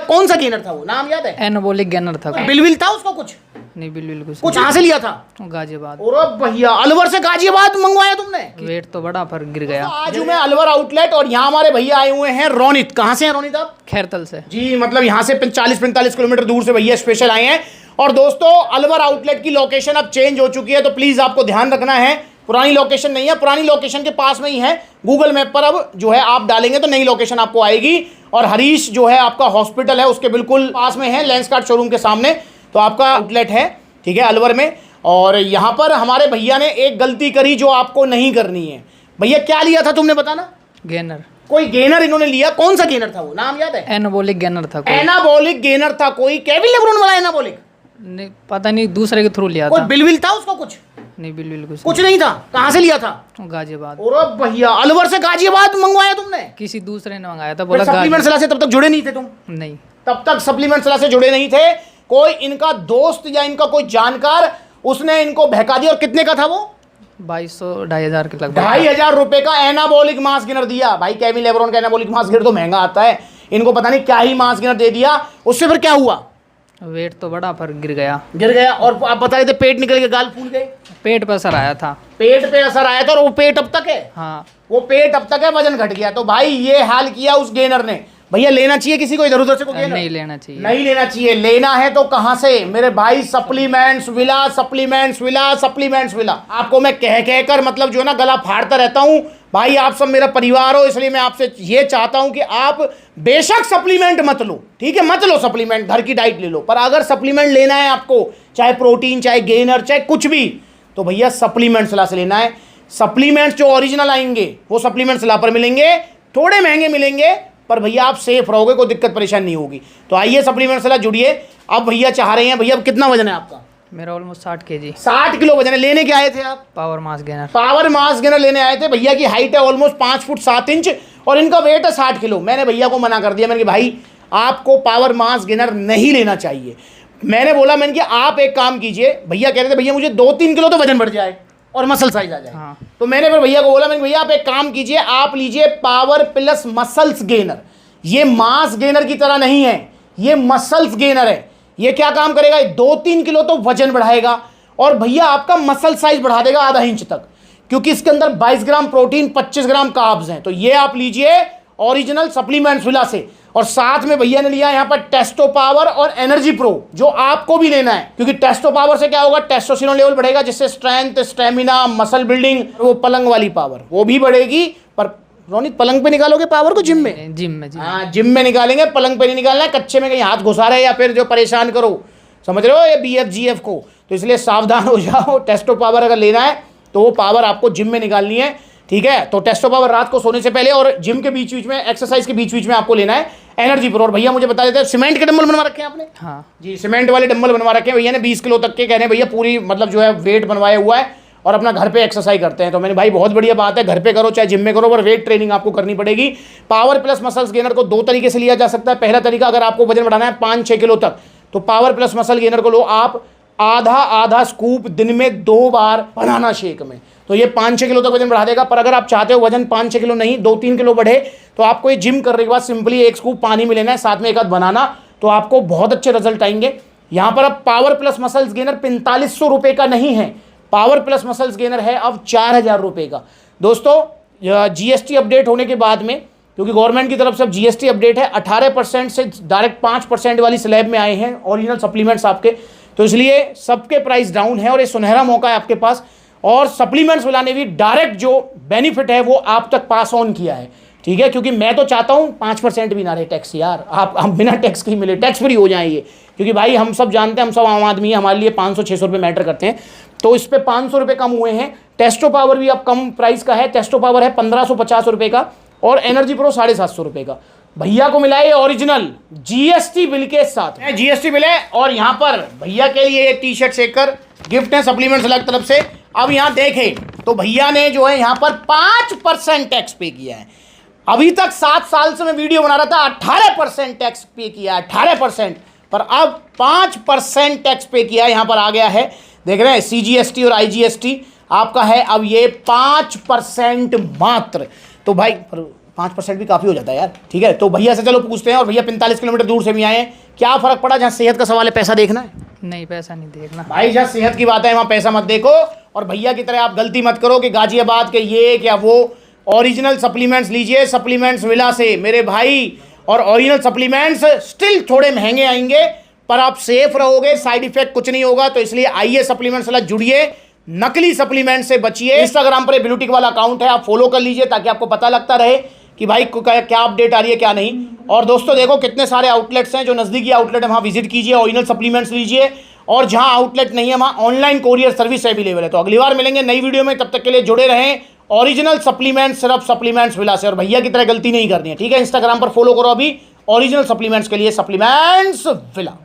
कौन सा गेनर था वो, नाम याद है? एनाबॉलिक गेनर था। बिल था उसको कुछ? नहीं, बिल कुछ कहाँ से लिया था? गाजियाबाद। और भैया अलवर से गाजियाबाद मंगवाया तुमने? वेट तो बड़ा पर गिर गया। आज हूँ मैं अलवर आउटलेट और यहाँ हमारे भैया आए हुए हैं रोनित। कहाँ से हैं रोनित आप? खैरतल से जी, मतलब यहाँ से 40-45 किलोमीटर दूर से भैया स्पेशल आए हैं। और दोस्तों अलवर आउटलेट की लोकेशन अब चेंज हो चुकी है, तो प्लीज आपको ध्यान रखना है, पुरानी लोकेशन नहीं है, पुरानी लोकेशन के पास में ही है। गूगल मैप पर अब जो है आप डालेंगे तो नई लोकेशन आपको आएगी। और हरीश जो है आपका हॉस्पिटल है उसके बिल्कुल पास में है, लेंसकार्ट शोरूम के सामने, तो आपका आउटलेट है, ठीक है, अलवर में। और यहाँ पर हमारे भैया ने एक गलती करी जो आपको नहीं करनी है। भैया क्या लिया था तुमने, बताना? गेनर। कोई गेनर इन्होंने लिया, कौन सा गेनर था वो, नाम याद है? एनाबॉलिक गेनर था। एनाबॉलिक गेनर था कोई, केविन लेब्रोन वाला एनाबॉलिक? नहीं, पता नहीं, दूसरे के थ्रू लिया कोई था। बिल था उसको कुछ? नहीं, बिल कुछ नहीं था। कहाँ से लिया था? गाजियाबाद। और भैया अलवर से गाजियाबाद मंगवाया तुमने? किसी दूसरे ने मंगाया था, बोला सप्लीमेंट सलाह से तब तक जुड़े नहीं थे तुम? नहीं, तब तक सप्लीमेंट सलाह से जुड़े नहीं थे। कोई इनका दोस्त या इनका कोई जानकार उसने इनको बहका दिया। और कितने का था वो? 2200-2500 के लगभग। 2500 रुपए का एनाबॉलिक मास गिनर दिया। भाई केविन लेब्रोन का एनाबॉलिक मास गिनर तो महंगा आता है, इनको पता नहीं क्या ही मास गिनर दे दिया। उससे फिर क्या हुआ? वेट तो बड़ा पर गिर गया। और आप बता रहे थे पेट निकल के गाल फूल गए। पेट पर असर आया था। पेट पे असर आया था और वो पेट अब तक है? हाँ, वो पेट अब तक है, वजन घट गया। तो भाई ये हाल किया उस गेनर ने। भैया लेना चाहिए किसी को इधर उधर से? नहीं लेना चाहिए। नहीं लेना चाहिए। लेना है तो कहां से मेरे भाई? Supplements villa, supplements villa, supplements villa. आपको मैं कह कर मतलब जो है ना गला फाड़ता रहता हूं। भाई आप सब मेरा परिवार हो, इसलिए मैं आपसे ये चाहता हूं कि आप बेशक सप्लीमेंट मत लो, ठीक है, मत लो सप्लीमेंट, घर की डाइट ले लो, पर अगर सप्लीमेंट लेना है आपको, चाहे प्रोटीन, चाहे गेनर, चाहे कुछ भी, तो भैया सप्लीमेंट्स ला से लेना है। सप्लीमेंट्स जो ओरिजिनल आएंगे वो सप्लीमेंट्स ला पर मिलेंगे, थोड़े महंगे मिलेंगे, पर भैया आप सेफ रहोगे, कोई दिक्कत परेशानी नहीं होगी। तो आइए सप्लीमेंट्स ला जुड़िए। अब भैया चाह रहे हैं, भैया कितना वजन है आपका? मेरा ऑलमोस्ट 60 kg। 60 किलो वजन है। लेने के आए थे आप? Power mass gainer. Power mass gainer लेने आए थे। भैया की हाइट है ऑलमोस्ट 5 फुट 7 इंच और इनका वेट है 60 किलो। मैंने भैया को मना कर दिया, मैंने कि भाई आपको पावर मास गेनर नहीं लेना चाहिए। मैंने बोला, मैंने कि आप एक काम कीजिए, भैया कह रहे थे भैया मुझे 2-3 किलो तो वजन बढ़ जाए और मसल साइज आ जाए। हाँ। तो मैंने फिर भैया को बोला, मैंने भैया आप एक काम कीजिए, आप लीजिए पावर प्लस मसल्स गेनर। ये मास गेनर की तरह नहीं है, ये मसल्स गेनर है। ये क्या काम करेगा? 2-3 किलो तो वजन बढ़ाएगा और भैया आपका मसल साइज बढ़ा देगा आधा इंच तक, क्योंकि इसके अंदर 22 ग्राम प्रोटीन, 25 ग्राम कार्ब्स हैं। तो ये आप लीजिए ओरिजिनल सप्लीमेंट्स विला से। और साथ में भैया ने लिया यहाँ पर टेस्टो पावर और एनर्जी प्रो, जो आपको भी लेना है, क्योंकि टेस्टो पावर से क्या होगा? टेस्टोस्टेरोन लेवल बढ़ेगा, जिससे स्ट्रेंथ, स्टेमिना, मसल बिल्डिंग, वो पलंग वाली पावर वो भी बढ़ेगी। पर रोनित पलंग पे निकालोगे पावर को? जिम में? जिम में। हाँ, जिम में निकालेंगे, पलंग पे नहीं निकालना है। कच्चे में कहीं हाथ घुसा रहे या फिर जो परेशान करो, समझ रहे हो, ये BF-GF को। तो इसलिए सावधान हो जाओ। टेस्टो पावर अगर लेना है तो वो पावर आपको जिम में निकालनी है, ठीक है। तो टेस्टो पावर रात को सोने से पहले और जिम के बीच बीच में, एक्सरसाइज के बीच बीच में आपको लेना है एनर्जी प्रो। और भैया मुझे बता देते हैं, सीमेंट के डंबल बनवा रखे हैं आपने? हाँ जी, सीमेंट वाले डंबल बनवा रखे हैं भैया ने, 20 किलो तक के। कह रहे हैं भैया पूरी मतलब जो है वेट बनवाया हुआ है और अपना घर पे एक्सरसाइज करते हैं। तो मैंने भाई बहुत बढ़िया बात है, घर पे करो चाहे जिम में करो, पर वेट ट्रेनिंग आपको करनी पड़ेगी। पावर प्लस मसल्स गेनर को 2 तरीके से लिया जा सकता है। पहला तरीका, अगर आपको वजन बढ़ाना है 5-6 किलो तक, तो पावर प्लस मसल गेनर को लो आप आधा स्कूप दिन में 2 बार बनाना शेक में, तो ये 5-6 किलो तक वजन बढ़ा देगा। पर अगर आप चाहते हो वजन 5-6 किलो नहीं 2-3 किलो बढ़े, तो आपको ये जिम करने के बाद सिंपली 1 स्कूप पानी में लेना है, साथ में एक आध बनाना, तो आपको बहुत अच्छे रिजल्ट आएंगे। यहाँ पर अब पावर प्लस मसल्स गेनर 4500 रुपये का नहीं है, पावर प्लस मसल्स गेनर है अब 4000 रुपये का। दोस्तों GST अपडेट होने के बाद में, क्योंकि गवर्नमेंट की तरफ से अब GST अपडेट है, 18% से डायरेक्ट 5% वाली स्लैब में आए हैं ओरिजिनल सप्लीमेंट्स आपके, तो इसलिए सबके प्राइस डाउन है और ये सुनहरा मौका है आपके पास। और सप्लीमेंट्स वाला ने भी डायरेक्ट जो बेनिफिट है वो आप तक पास ऑन किया है, ठीक है। क्योंकि मैं तो चाहता हूँ 5% भी ना रहे टैक्स यार, आप हम बिना टैक्स के ही मिले, टैक्स फ्री हो जाए ये, क्योंकि भाई हम सब जानते हैं, हम सब आम आदमी हैं, हमारे लिए 500-600 रुपये मैटर करते हैं। तो इस पर 500 रुपये कम हुए हैं। टेस्टो पावर भी अब कम प्राइस का है, टेस्टो पावर है 1550 रुपये का और एनर्जी प्रो 750 रुपये का। भैया को मिला है ओरिजिनल GST बिल के साथ, GST बिल है। और यहाँ पर भैया के लिए ये टी-शर्ट शेकर गिफ्ट है सप्लीमेंट्स अलग तरफ से। अब यहाँ देखें तो भैया ने जो है यहाँ पर 5% टैक्स पे किया है। अभी तक 7 साल से मैं वीडियो बना रहा था, 18% टैक्स पे किया, 18%, पर अब 5% टैक्स पे किया। यहाँ पर आ गया है, देख रहे हैं, CGST और IGST आपका है अब ये 5% मात्र। तो भाई 5% भी काफ़ी हो जाता है यार। ठीक है, तो भैया से चलो पूछते हैं। और भैया 45 किलोमीटर दूर से भी आए हैं, क्या फ़र्क पड़ा? जहाँ सेहत का सवाल है, पैसा देखना है नहीं, पैसा नहीं देखना भाई। जहाँ सेहत की बात है वहाँ पैसा मत देखो। और भैया की तरह आप गलती मत करो कि गाजियाबाद के ये क्या वो। ओरिजिनल सप्लीमेंट्स लीजिए सप्लीमेंट्स विला से मेरे भाई। और ओरिजिनल सप्लीमेंट्स स्टिल थोड़े महंगे आएंगे, पर आप सेफ रहोगे, साइड इफेक्ट कुछ नहीं होगा। तो इसलिए आइए सप्लीमेंट्स वाला जुड़िए, नकली सप्लीमेंट से बचिए। इंस्टाग्राम पर ब्लूटिक वाला अकाउंट है, आप फॉलो कर लीजिए ताकि आपको पता लगता रहे कि भाई क्या अपडेट आ रही है क्या नहीं। और दोस्तों देखो कितने सारे आउटलेट्स हैं, जो नज़दीकी आउटलेट है वहाँ विजिट कीजिए, ओरिजिनल सप्लीमेंट्स लीजिए। और जहाँ आउटलेट नहीं है वहाँ ऑनलाइन कोरियर सर्विस अवेलेबल है। तो अगली बार मिलेंगे नई वीडियो में, तब तक के लिए जुड़े रहें। ओरिजिनल सप्लीमेंट्स सिर्फ सप्लीमेंट्स विला से। और भैया की तरह गलती नहीं करनी है, ठीक है। इंस्टाग्राम पर फॉलो करो अभी ओरिजिनल सप्लीमेंट्स के लिए, सप्लीमेंट्स विला।